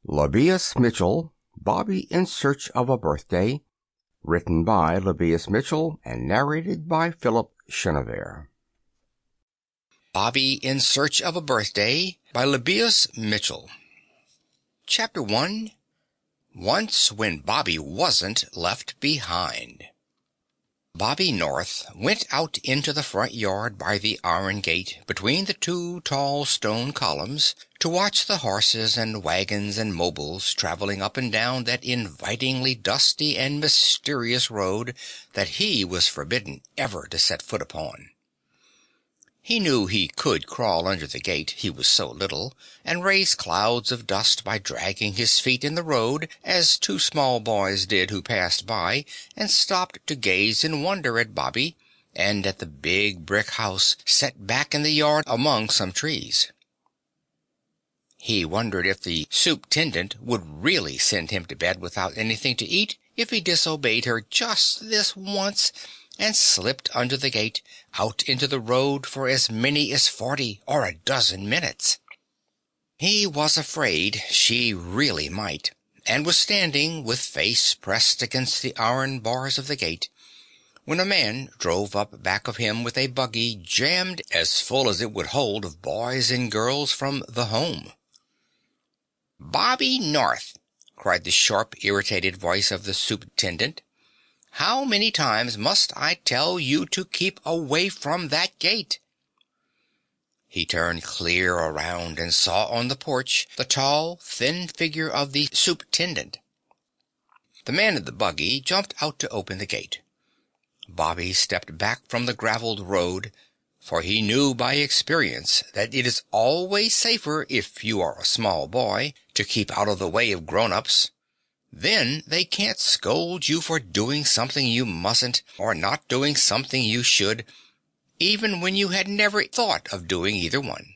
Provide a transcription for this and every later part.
Lebbeus Mitchell, Bobby in Search of a Birthday, written by Lebbeus Mitchell and narrated by Philip Chenevert. Bobby in Search of a Birthday by Lebbeus Mitchell. Chapter 1. Once when Bobby wasn't left behind. Bobby North went out into the front yard by the iron gate between the two tall stone columns to watch the horses and wagons and mobiles traveling up and down that invitingly dusty and mysterious road that he was forbidden ever to set foot upon. He knew he could crawl under the gate, he was so little, and raise clouds of dust by dragging his feet in the road, as two small boys did who passed by and stopped to gaze in wonder at Bobby and at the big brick house set back in the yard among some trees. He wondered if the superintendent would really send him to bed without anything to eat if he disobeyed her just this once and slipped under the gate out into the road for as many as 40 or a dozen minutes. He was afraid she really might, and was standing with face pressed against the iron bars of the gate when a man drove up back of him with a buggy jammed as full as it would hold of boys and girls from the home. "Bobby North!" cried the sharp, irritated voice of the superintendent. "How many times must I tell you to keep away from that gate?" He turned clear around and saw on the porch the tall, thin figure of the superintendent. The man in the buggy jumped out to open the gate. Bobby stepped back from the graveled road, for he knew by experience that it is always safer, if you are a small boy, to keep out of the way of grown-ups. Then they can't scold you for doing something you mustn't, or not doing something you should, even when you had never thought of doing either one.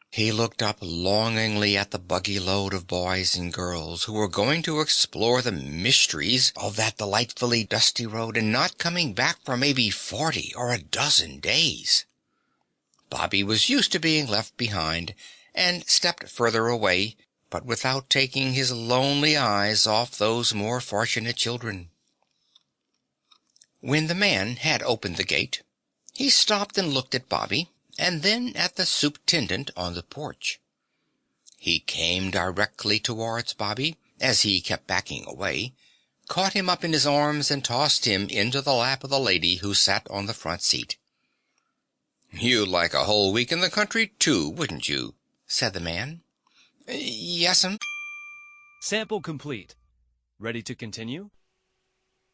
He looked up longingly at the buggy load of boys and girls who were going to explore the mysteries of that delightfully dusty road and not coming back for maybe 40 or a dozen days. Bobby was used to being left behind and stepped further away, but without taking his lonely eyes off those more fortunate children. When the man had opened the gate, he stopped and looked at Bobby, and then at the superintendent on the porch. He came directly towards Bobby, as he kept backing away, caught him up in his arms and tossed him into the lap of the lady who sat on the front seat. "You'd like a whole week in the country, too, wouldn't you?" said the man. "Yes'm." Sample complete. Ready to continue?